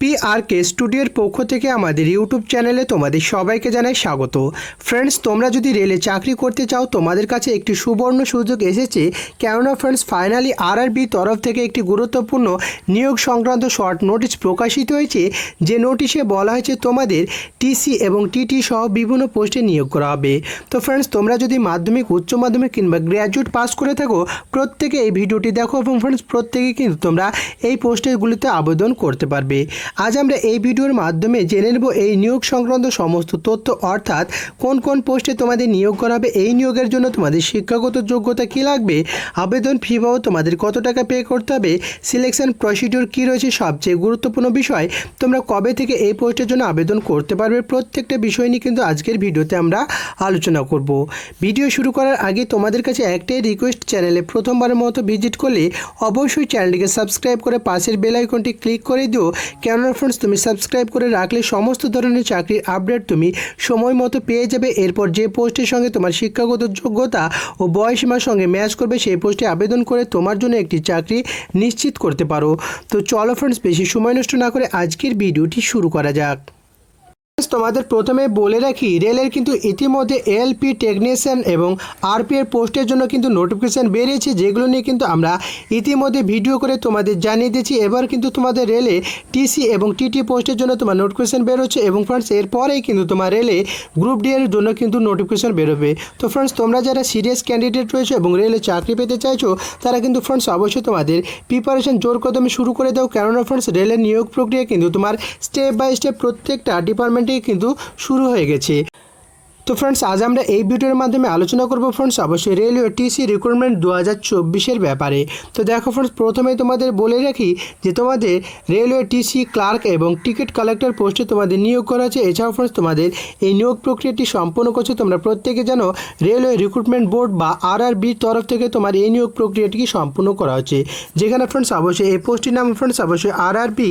PRK স্টুডিওর পক্ষ থেকে আমাদের ইউটিউব চ্যানেলে তোমাদের সবাইকে জানাই স্বাগত। ফ্রেন্ডস, তোমরা যদি রেলে চাকরি করতে চাও তোমাদের কাছে একটি সুবর্ণ সুযোগ এসেছে। কেননা ফ্রেন্ডস, ফাইনালি RRB তরফ থেকে একটি গুরুত্বপূর্ণ নিয়োগ সংক্রান্ত শর্ট নোটিশ প্রকাশিত হয়েছে। যে নোটিশে বলা হয়েছে তোমাদের TC এবং TT সহ বিভিন্ন পোস্টে নিয়োগ করা হবে। তো ফ্রেন্ডস, তোমরা যদি মাধ্যমিক, উচ্চ মাধ্যমিক কিংবা গ্র্যাজুয়েট পাস করে থাকো প্রত্যেকে এই ভিডিওটি দেখো এবং ফ্রেন্ডস প্রত্যেকেই কিন্তু তোমরা এই পোস্টগুলিতে আবেদন করতে পারবে। আজ আমরা এই ভিডিওর মাধ্যমে জেনে নেব এই নিয়োগ সংক্রান্ত সমস্ত তথ্য, অর্থাৎ কোন কোন পোস্টে তোমাদের নিয়োগ করা হবে, এই নিয়োগের জন্য তোমাদের শিক্ষাগত যোগ্যতা কী লাগবে, আবেদন ফি বাবদ তোমাদের কত টাকা পে করতে হবে, সিলেকশন প্রসিডিওর কী রয়েছে, সবচেয়ে গুরুত্বপূর্ণ বিষয় তোমরা কবে থেকে এই পোস্টের জন্য আবেদন করতে পারবে, প্রত্যেকটা বিষয় নিয়ে কিন্তু আজকের ভিডিওতে আমরা আলোচনা করব। ভিডিও শুরু করার আগে তোমাদের কাছে একটাই রিকোয়েস্ট, চ্যানেলে প্রথমবারের মতো ভিজিট করলে অবশ্যই চ্যানেলটিকে সাবস্ক্রাইব করে পাশের বেল আইকনটি ক্লিক করে দিও। কেননা ফ্রেন্ডস, তুমি সাবস্ক্রাইব করে রাখলে সমস্ত ধরনের চাকরির আপডেট তুমি সময় মতো পেয়ে যাবে। এরপর যে পোস্টের সঙ্গে তোমার শিক্ষাগত যোগ্যতা ও বয়সীমার সঙ্গে ম্যাচ করবে সেই পোস্টে আবেদন করে তোমার জন্য একটি চাকরি নিশ্চিত করতে পারো। তো চলো ফ্রেন্ডস, বেশি সময় নষ্ট না করে আজকের ভিডিওটি শুরু করা যাক। তোমাদের প্রথমে বলে রাখি, রেলের কিন্তু ইতিমধ্যে LP টেকনিশিয়ান এবং RP এর পোস্টের জন্য কিন্তু নোটিফিকেশান বেরিয়েছে, যেগুলো নিয়ে কিন্তু আমরা ইতিমধ্যে ভিডিও করে তোমাদের জানিয়ে দিয়েছি। এবার কিন্তু তোমাদের রেলে TC এবং TT পোস্টের জন্য তোমার নোটিফিকেশান বেরোচ্ছে এবং ফ্রেন্ডস এরপরেই কিন্তু তোমার রেলে গ্রুপ ডি এর জন্য কিন্তু নোটিফিকেশান বেরোবে। তো ফ্রেন্ডস, তোমরা যারা সিরিয়াস ক্যান্ডিডেট রয়েছে এবং রেলে চাকরি পেতে চাইছো তারা কিন্তু ফ্রেন্ডস অবশ্যই তোমাদের প্রিপারেশন জোর কদমে শুরু করে দাও। কেননা ফ্রেন্ডস, রেলের নিয়োগ প্রক্রিয়া কিন্তু তোমার স্টেপ বাই স্টেপ প্রত্যেকটা ডিপার্টমেন্টে কিন্তু শুরু হয়ে গেছে। তো ফ্রেন্ডস, আজ আমরা এই ভিডিওর মাধ্যমে আলোচনা করব ফ্রেন্ডস অবশ্যই রেলওয়ে TC রিক্রুটমেন্ট 2024-এর ব্যাপারে। তো দেখো ফ্রেন্ডস, প্রথমেই তোমাদের বলে রাখি যে তোমাদের রেলওয়ে TC ক্লার্ক এবং টিকিট কালেক্টর পোস্টে তোমাদের নিয়োগ করা আছে। এছাড়াও ফ্রেন্ডস, তোমাদের এই নিয়োগ প্রক্রিয়াটি সম্পন্ন করছে তোমরা প্রত্যেকে জানো রেলওয়ে রিক্রুটমেন্ট বোর্ড বা RRB তরফ থেকে তোমার এই নিয়োগ প্রক্রিয়াটি সম্পন্ন করা হচ্ছে। যেখানে ফ্রেন্ডস অবশ্যই এই পোস্টটির নাম ফ্রেন্ডস অবশ্যই RRB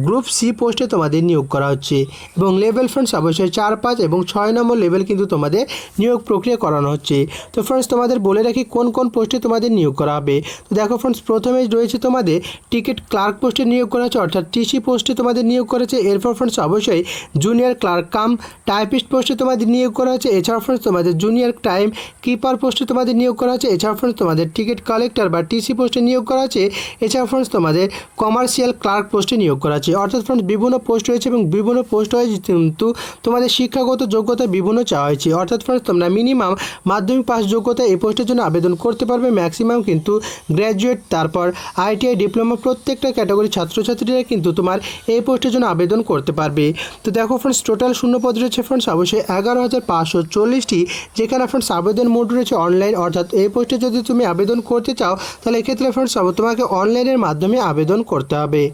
গ্রুপ C পোস্টে তোমাদের নিয়োগ করা হচ্ছে এবং লেভেল ফ্রেন্ডস অবশ্যই 4, 5 এবং 6 নম্বর লেভেল কিন্তু তোমাদের নিয়োগ প্রক্রিয়া করানো হচ্ছে। তো ফ্রেন্ডস, তোমাদের বলে রাখি কোন কোন পোস্টে তোমাদের নিয়োগ করা হবে। তো দেখো ফ্রেন্ডস, প্রথমে রয়েছে তোমাদের টিকিট ক্লার্ক পোস্টে নিয়োগ করা হচ্ছে, অর্থাৎ TC পোস্টে তোমাদের নিয়োগ করেছে। এরপর ফ্রেন্ডস অবশ্যই জুনিয়র ক্লার্ক কাম টাইপিস্ট পোস্টে তোমাদের নিয়োগ করা হচ্ছে। এছাড়াও ফ্রেন্ডস তোমাদের জুনিয়র টাইম কিপার পোস্টে তোমাদের নিয়োগ করা হচ্ছে। এছাড়াও ফ্রেন্ডস তোমাদের টিকিট কালেক্টর বা TC পোস্টে নিয়োগ করা হচ্ছে। এছাড়াও ফ্রেন্ডস তোমাদের কমার্শিয়াল ক্লার্ক পোস্টে নিয়োগ করা হচ্ছে। অর্থাৎ ফ্রেন্ডস বিভিন্ন পোস্ট রয়েছে এবং বিভিন্ন পোস্ট হয়েছে কিন্তু তোমাদের শিক্ষাগত যোগ্যতা বিভিন্ন চাওয়া হয়েছে। অর্থাৎ ফ্রেন্ডস, তোমরা মিনিমাম মাধ্যমিক পাস যোগ্যতা এই পোস্টের জন্য আবেদন করতে পারবে। ম্যাক্সিমাম কিন্তু গ্র্যাজুয়েট, তারপর ITI ডিপ্লোমা প্রত্যেকটা ক্যাটাগরি ছাত্রছাত্রীরা কিন্তু তোমার এই পোস্টের জন্য আবেদন করতে পারবে। তো দেখো ফ্রেন্ডস, টোটাল শূন্যপদ রয়েছে ফ্রেন্ডস অবশ্যই 11,540টি, যেখানে ফ্রেন্ডস আবেদন মোড রয়েছে অনলাইন। অর্থাৎ এই পোস্টে যদি তুমি আবেদন করতে চাও তাহলে এক্ষেত্রে ফ্রেন্ডস তোমাকে অনলাইনের মাধ্যমে আবেদন করতে হবে।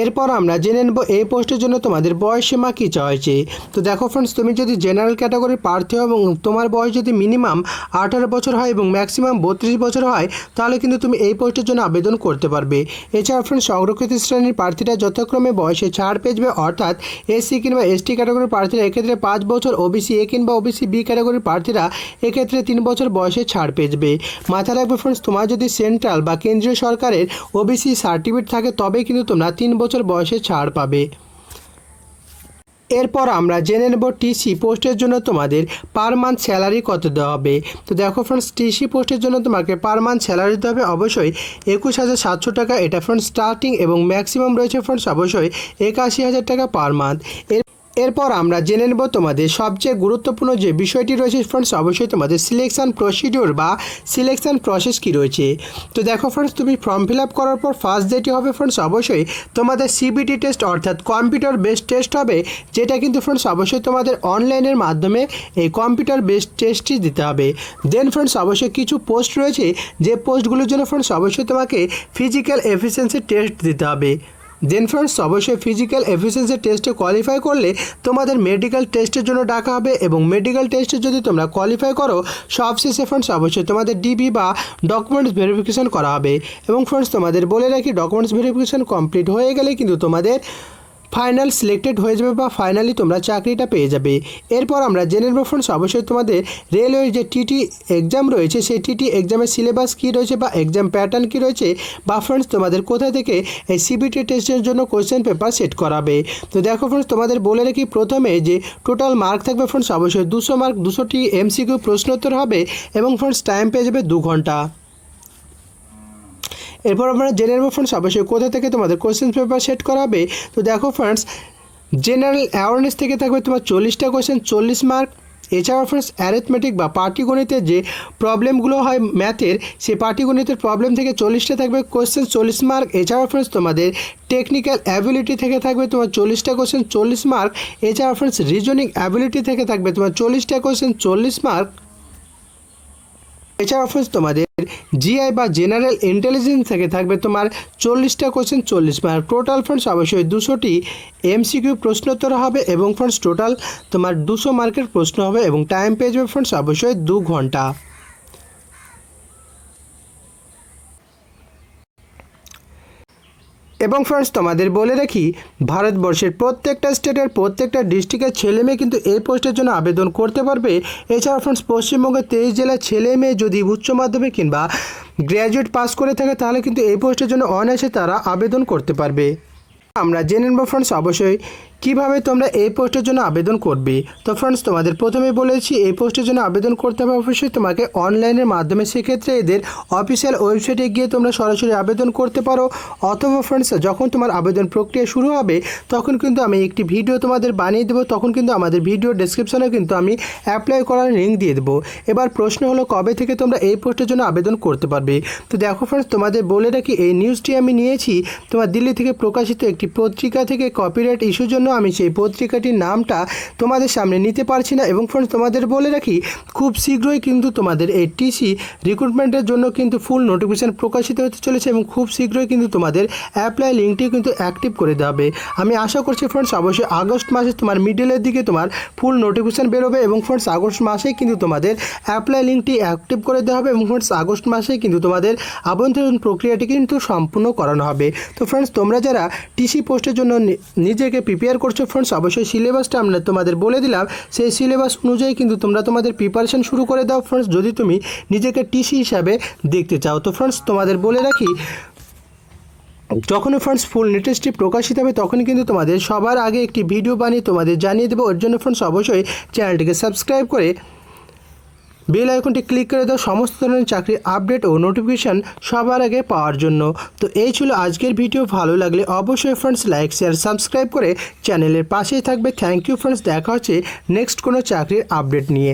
এরপর আমরা জেনে নেব এই পোস্টের জন্য তোমাদের বয়সসীমা কী চাওয়া হয়েছে। তো দেখো ফ্রেন্ডস, তুমি যদি জেনারেল ক্যাটাগরির প্রার্থী হও এবং তোমার বয়স যদি মিনিমাম 18 বছর হয় এবং ম্যাক্সিমাম 32 বছর হয় তাহলে কিন্তু তুমি এই পোস্টের জন্য আবেদন করতে পারবে। এছাড়া ফ্রেন্ডস, সংরক্ষিত শ্রেণীর প্রার্থীরা যথাক্রমে বয়সে ছাড় পেয়ে যাবে। অর্থাৎ SC কিংবা ST ক্যাটাগরির প্রার্থীরা এক্ষেত্রে 5 বছর, OBC A কিংবা OBC B ক্যাটাগরির প্রার্থীরা এক্ষেত্রে 3 বছর বয়সে ছাড় পেয়ে যাবে। মাথায় রাখবে ফ্রেন্ডস, তোমার যদি সেন্ট্রাল বা কেন্দ্রীয় সরকারের OBC সার্টিফিকেট থাকে তবেই কিন্তু তোমরা 3 বছর বয়সে ছাড় পাবে। এরপর আমরা জেনে নেব TC পোস্টের জন্য তোমাদের পার মান্থ স্যালারি কত দেওয়া হবে। তো দেখো ফ্রেন্ডস, TC পোস্টের জন্য তোমাকে পার মান্থ স্যালারি দিতে হবে অবশ্যই 21,700 টাকা। এটা ফ্রেন্ডস স্টার্টিং এবং ম্যাক্সিমাম রয়েছে ফ্রেন্ডস অবশ্যই 81,000 টাকা পার মান্থ। এরপর আমরা জেনে নেব তোমাদের সবচেয়ে গুরুত্বপূর্ণ যে বিষয়টি রয়েছে ফ্রেন্ডস অবশ্যই তোমাদের সিলেকশান প্রসিডিওর বা সিলেকশান প্রসেস কী রয়েছে। তো দেখো ফ্রেন্ডস, তুমি ফর্ম ফিল আপ করার পর ফার্স্ট যেটি হবে ফ্রেন্ডস অবশ্যই তোমাদের CBT টেস্ট, অর্থাৎ কম্পিউটার বেসড টেস্ট হবে, যেটা কিন্তু ফ্রেন্ডস অবশ্যই তোমাদের অনলাইনের মাধ্যমে এই কম্পিউটার বেসড টেস্টটি দিতে হবে। দেন ফ্রেন্ডস অবশ্যই কিছু পোস্ট রয়েছে যে পোস্টগুলোর জন্য ফ্রেন্ডস অবশ্যই তোমাকে ফিজিক্যাল এফিসিয়েন্সি টেস্ট দিতে হবে। দেন ফ্রেন্ডস অবশ্যই ফিজিক্যাল এফিসিয়েন্সি টেস্টে কোয়ালিফাই করলে তোমাদের মেডিকেল টেস্টের জন্য ডাকা হবে এবং মেডিকেল টেস্টে যদি তোমরা কোয়ালিফাই করো সবশেষে ফ্রেন্ডস অবশ্যই তোমাদের DB বা ডকুমেন্টস ভেরিফিকেশন করা হবে। এবং ফ্রেন্ডস তোমাদের বলে রাখি, ডকুমেন্টস ভেরিফিকেশন কমপ্লিট হয়ে গেলে কিন্তু তোমাদের ফাইনাল সিলেক্টেড হয়ে যাবে বা ফাইনালি তোমরা চাকরিটা পেয়ে যাবে। এরপর আমরা জেনে নেব ফ্রেন্ডস অবশ্যই তোমাদের রেলওয়ের যে টিটি এক্সাম রয়েছে সেই টিটি এক্সামের সিলেবাস কী রয়েছে বা এক্সাম প্যাটার্ন কী রয়েছে, বা ফ্রেন্ডস তোমাদের কোথা থেকে এই সিবিটি টেস্টের জন্য কোয়েশ্চেন পেপার সেট করাবে। তো দেখো ফ্রেন্ডস তোমাদের বলে রাখি প্রথমে যে টোটাল মার্ক থাকবে ফ্রেন্ডস অবশ্যই 200 মার্ক, 200টি এমসিকিউ প্রশ্নোত্তর হবে এবং ফ্রেন্ডস টাইম পেয়ে যাবে 2 ঘন্টা। এরপর আমরা জেনে নেব ফ্রেন্ডস অবশ্যই কোথা থেকে তোমাদের কোয়েশ্চেন পেপার সেট করাবে। তো দেখো ফ্রেন্ডস জেনারেল অ্যাওয়ারনেস থেকে থাকবে তোমার 40টা কোয়েশ্চেন, 40 মার্ক। এছাড়াও ফ্রেন্ডস অ্যারিথমেটিক বা পাটিগণিতের যে প্রবলেমগুলো হয় ম্যাথের, সেই পাটিগণিতের প্রবলেম থেকে 40টা থাকবে কোয়েশ্চেন, 40 মার্ক। এছাড়াও ফ্রেন্ডস তোমাদের টেকনিক্যাল অ্যাবিলিটি থেকে থাকবে তোমার 40টা কোয়েশ্চেন, 40 মার্ক। এছাড়াও ফ্রেন্ডস রিজনিং অ্যাবিলিটি থেকে থাকবে তোমার 40টা কোয়েশ্চেন, 40 মার্ক। এছাড়াও ফ্রেন্ডস তোমাদের জিআই বা জেনারেল ইন্টেলিজেন্স থেকে থাকবে তোমার 40টা কোয়েশ্চেন, 40 মার্ক। টোটাল ফ্রেন্ডস অবশ্যই 200টি এমসিকিউ প্রশ্নোত্তর হবে এবং ফ্রেন্ডস টোটাল তোমার 200 মার্কের প্রশ্ন হবে এবং টাইম পেয়ে যাবে ফ্রেন্ডস অবশ্যই 2 ঘন্টা। এবং ফ্রেন্ডস তোমাদের বলে রাখি ভারতবর্ষের প্রত্যেকটা স্টেটের প্রত্যেকটা ডিস্ট্রিক্টের ছেলে মেয়ে কিন্তু এই পোস্টের জন্য আবেদন করতে পারবে। এছাড়া ফ্রেন্ডস পশ্চিমবঙ্গের 23 জেলার ছেলে মেয়ে যদি উচ্চ মাধ্যমিক কিংবা গ্র্যাজুয়েট পাস করে থাকে তাহলে কিন্তু এই পোস্টের জন্য অনায়াসে তারা আবেদন করতে পারবে। আমরা জেনে নেব ফ্রেন্ডস অবশ্যই কীভাবে তোমরা এই পোস্টের জন্য আবেদন করবে। তো ফ্রেন্ডস তোমাদের প্রথমে বলেছি এই পোস্টের জন্য আবেদন করতে হবে অবশ্যই তোমাকে অনলাইনের মাধ্যমে। সেক্ষেত্রে এদের অফিসিয়াল ওয়েবসাইটে গিয়ে তোমরা সরাসরি আবেদন করতে পারো, অথবা ফ্রেন্ডস যখন তোমার আবেদন প্রক্রিয়া শুরু হবে তখন কিন্তু আমি একটি ভিডিও তোমাদের বানিয়ে দেবো, তখন কিন্তু আমাদের ভিডিও ডেসক্রিপশনে কিন্তু আমি অ্যাপ্লাই করার লিঙ্ক দিয়ে দেবো। এবার প্রশ্ন হলো কবে থেকে তোমরা এই পোস্টের জন্য আবেদন করতে পারবে। তো দেখো ফ্রেন্ডস তোমাদের বলে রাখি এই নিউজটি আমি নিয়েছি তোমার দিল্লি থেকে প্রকাশিত একটি পত্রিকা থেকে। কপিরাইট ইস্যুর জন্য আমি সেই পত্রিকাটির নামটা তোমাদের সামনে নিতে পারছি না। এবং ফ্রেন্ডস তোমাদের বলে রাখি খুব শীঘ্রই কিন্তু তোমাদের এই টিসি রিক্রুটমেন্টের জন্য কিন্তু ফুল নোটিফিকেশান প্রকাশিত হতে চলেছে এবং খুব শীঘ্রই কিন্তু তোমাদের অ্যাপ্লাই লিঙ্কটি কিন্তু অ্যাক্টিভ করে দেওয়া হবে। আমি আশা করছি ফ্রেন্ডস অবশ্যই আগস্ট মাসে তোমার মিডলের দিকে তোমার ফুল নোটিফিকেশান বেরোবে এবং ফ্রেন্ডস আগস্ট মাসেই কিন্তু তোমাদের অ্যাপ্লাই লিঙ্কটি অ্যাক্টিভ করে দেওয়া হবে এবং ফ্রেন্ডস আগস্ট মাসেই কিন্তু তোমাদের আবেদন প্রক্রিয়াটি কিন্তু সম্পূর্ণ করানো হবে। তো ফ্রেন্ডস তোমরা যারা টিসি পোস্টের জন্য নিজেকে প্রিপেয়ার করছো ফ্রেন্ডস অবশ্যই সিলেবাসটা আমরা তোমাদের বলে দিলাম, সেই সিলেবাস অনুযায়ী কিন্তু তোমরা তোমাদের প্রিপারেশন শুরু করে দাও ফ্রেন্ডস, যদি তুমি নিজেকে টিসি হিসাবে দেখতে চাও। তো ফ্রেন্ডস তোমাদের বলে রাখি যখনই ফ্রেন্ডস ফুল নোটিশটি প্রকাশিত হবে তখনই কিন্তু তোমাদের সবার আগে একটি ভিডিও বানিয়ে তোমাদের জানিয়ে দেবো। ওর জন্য ফ্রেন্ডস অবশ্যই চ্যানেলটিকে সাবস্ক্রাইব করে বেল আইকনটি ক্লিক করে দাও সমস্ত ধরনের চাকরির আপডেট ও নোটিফিকেশান সবার আগে পাওয়ার জন্য। তো এই ছিল আজকের ভিডিও, ভালো লাগলে অবশ্যই ফ্রেন্ডস লাইক শেয়ার সাবস্ক্রাইব করে চ্যানেলের পাশেই থাকবে। থ্যাংক ইউ ফ্রেন্ডস, দেখা হচ্ছে নেক্সট কোনো চাকরির আপডেট নিয়ে।